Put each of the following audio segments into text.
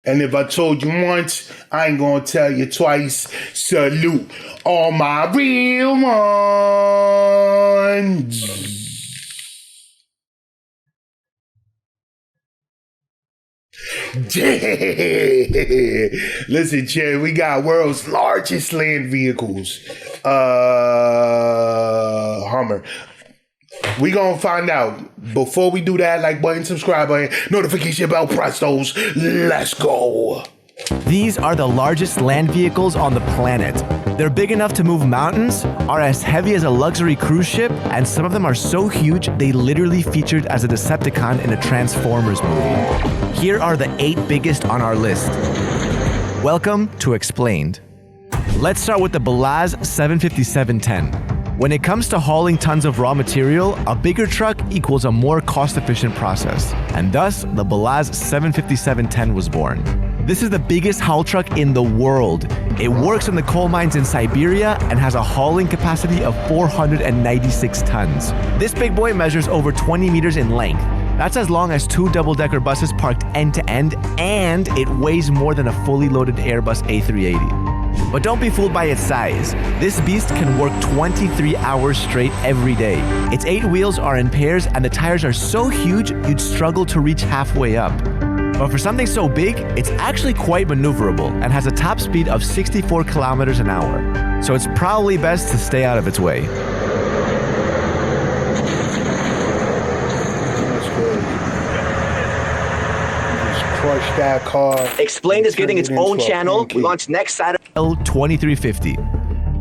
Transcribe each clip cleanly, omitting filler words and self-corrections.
And if I told you once, I ain't gonna tell you twice. Salute all my real ones. Yeah. Listen, Chad, we got world's largest land vehicles. Hummer. We gonna find out. Before we do that, like button, subscribe button, notification bell, press those. Let's go. These are the largest land vehicles on the planet. They're big enough to move mountains, are as heavy as a luxury cruise ship, and some of them are so huge they literally featured as a Decepticon in a Transformers movie. Here are the 8 biggest on our list. Welcome to Explained. Let's start with the Belaz 75710. When it comes to hauling tons of raw material, a bigger truck equals a more cost-efficient process, and thus the Belaz 75710 was born. This is the biggest haul truck in the world. It works in the coal mines in Siberia and has a hauling capacity of 496 tons. This big boy measures over 20 meters in length. That's as long as 2 double-decker buses parked end-to-end, and it weighs more than a fully loaded Airbus A380. But don't be fooled by its size. This beast can work 23 hours straight every day. Its 8 wheels are in pairs and the tires are so huge you'd struggle to reach halfway up. But for something so big, it's actually quite maneuverable and has a top speed of 64 kilometers an hour. So it's probably best to stay out of its way. Crush that car. Explained is getting its own channel. We launch next Saturday. L2350.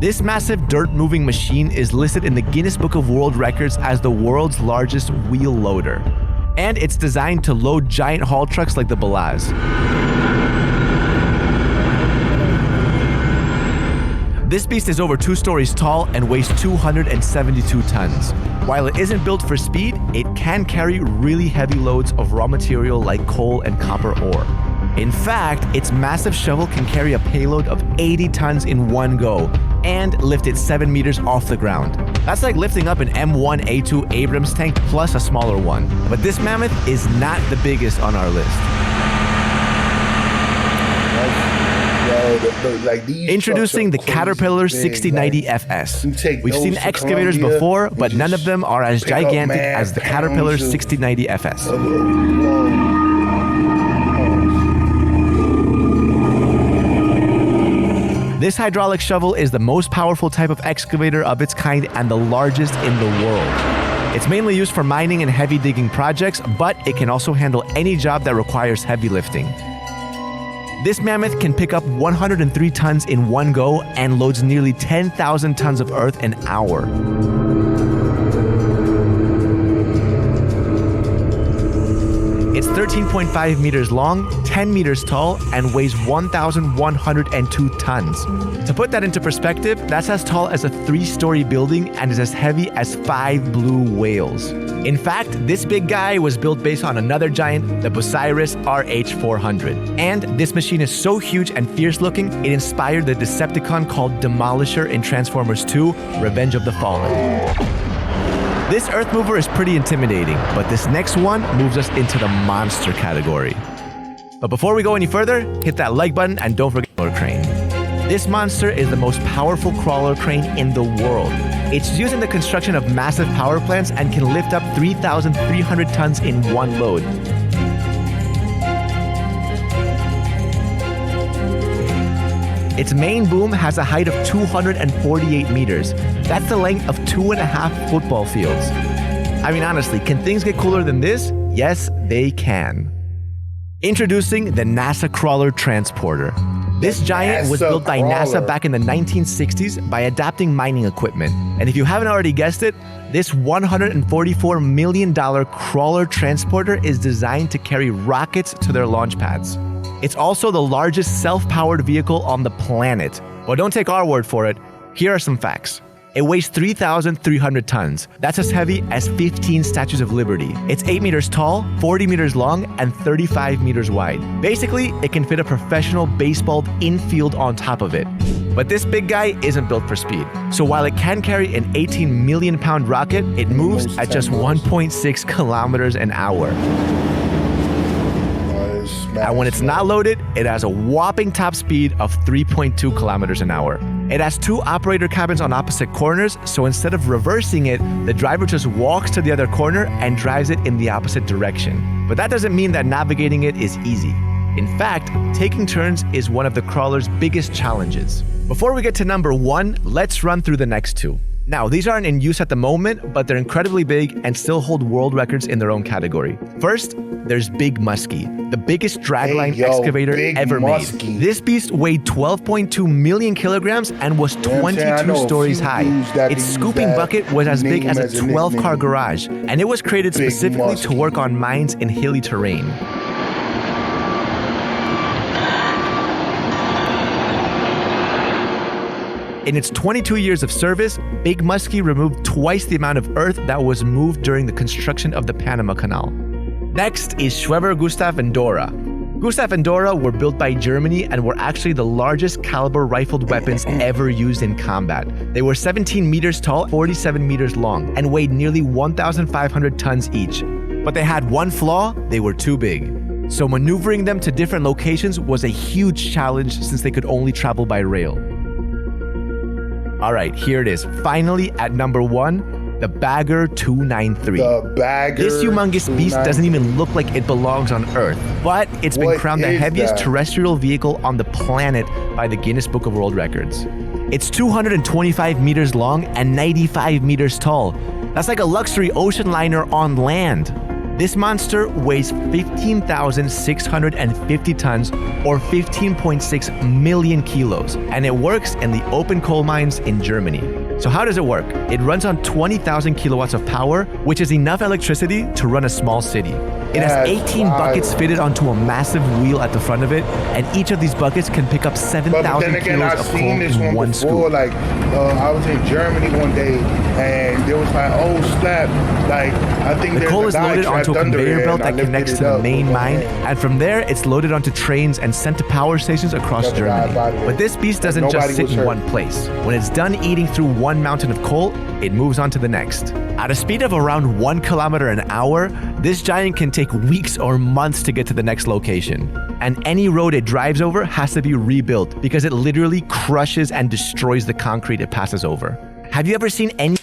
This massive dirt-moving machine is listed in the Guinness Book of World Records as the world's largest wheel loader. And it's designed to load giant haul trucks like the Belaz. This beast is over 2 stories tall and weighs 272 tons. While it isn't built for speed, it can carry really heavy loads of raw material like coal and copper ore. In fact, its massive shovel can carry a payload of 80 tons in one go and lift it 7 meters off the ground. That's like lifting up an M1A2 Abrams tank plus a smaller one. But this mammoth is not the biggest on our list. Introducing the Caterpillar 6090 FS. We've seen excavators before, but none of them are as gigantic as the Caterpillar 6090 FS. This hydraulic shovel is the most powerful type of excavator of its kind and the largest in the world. It's mainly used for mining and heavy digging projects, but it can also handle any job that requires heavy lifting. This mammoth can pick up 103 tons in one go and loads nearly 10,000 tons of earth an hour. It's 13.5 meters long, 10 meters tall, and weighs 1,102 tons. To put that into perspective, that's as tall as a 3-story building and is as heavy as 5 blue whales. In fact, this big guy was built based on another giant, the Bucyrus RH400. And this machine is so huge and fierce-looking, it inspired the Decepticon called Demolisher in Transformers 2: Revenge of the Fallen. This earth mover is pretty intimidating, but this next one moves us into the monster category. But before we go any further, hit that like button and don't forget our crane. This monster is the most powerful crawler crane in the world. It's used in the construction of massive power plants and can lift up 3,300 tons in one load. Its main boom has a height of 248 meters. That's the length of 2.5 football fields. I mean, honestly, can things get cooler than this? Yes, they can. Introducing the NASA Crawler Transporter. This giant was built by NASA back in the 1960s by adapting mining equipment. And if you haven't already guessed it, this $144 million crawler transporter is designed to carry rockets to their launch pads. It's also the largest self-powered vehicle on the planet. But don't take our word for it. Here are some facts. It weighs 3,300 tons. That's as heavy as 15 Statues of Liberty. It's 8 meters tall, 40 meters long, and 35 meters wide. Basically, it can fit a professional baseball infield on top of it. But this big guy isn't built for speed. So while it can carry an 18 million pound rocket, it moves at just 1.6 kilometers an hour. And when it's not loaded, it has a whopping top speed of 3.2 kilometers an hour. It has 2 operator cabins on opposite corners, so instead of reversing it, the driver just walks to the other corner and drives it in the opposite direction. But that doesn't mean that navigating it is easy. In fact, taking turns is one of the crawler's biggest challenges. Before we get to number 1, let's run through the next 2. Now, these aren't in use at the moment, but they're incredibly big and still hold world records in their own category. First, there's Big Muskie, the biggest dragline excavator ever made. This beast weighed 12.2 million kilograms and was 22 stories high. Its scooping bucket was as big as a 12-car garage, and it was created specifically to work on mines in hilly terrain. In its 22 years of service, Big Muskie removed twice the amount of earth that was moved during the construction of the Panama Canal. Next is Schwerer Gustav and Dora. Gustav and Dora were built by Germany and were actually the largest caliber rifled weapons ever used in combat. They were 17 meters tall, 47 meters long, and weighed nearly 1,500 tons each. But they had one flaw: they were too big. So maneuvering them to different locations was a huge challenge since they could only travel by rail. All right, here it is. Finally, at number 1, the Bagger 293. The Bagger. This humongous beast doesn't even look like it belongs on Earth, but it's been crowned the heaviest terrestrial vehicle on the planet by the Guinness Book of World Records. It's 225 meters long and 95 meters tall. That's like a luxury ocean liner on land. This monster weighs 15,650 tons or 15.6 million kilos, and it works in the open coal mines in Germany. So how does it work? It runs on 20,000 kilowatts of power, which is enough electricity to run a small city. It has 18 buckets fitted onto a massive wheel at the front of it, and each of these buckets can pick up 7,000 kilos of coal in one scoop. Like, I was in Germany one day, and there was like, oh snap, like I think the coal is loaded onto a conveyor belt that connects to the main mine, and from there it's loaded onto trains and sent to power stations across Germany. But this beast doesn't just sit in one place. When it's done eating through one mountain of coal, it moves on to the next. At a speed of around 1 kilometer an hour, this giant can take weeks or months to get to the next location. And any road it drives over has to be rebuilt because it literally crushes and destroys the concrete it passes over. Have you ever seen any?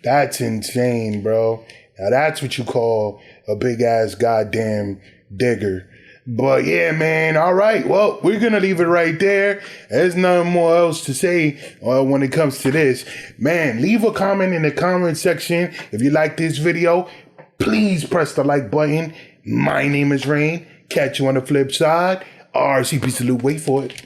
That's insane, bro. Now that's what you call a big ass goddamn digger. But yeah, man. All right. Well, we're going to leave it right there. There's nothing more else to say when it comes to this. Man, leave a comment in the comment section. If you like this video, please press the like button. My name is Rain. Catch you on the flip side. RCP salute. Wait for it.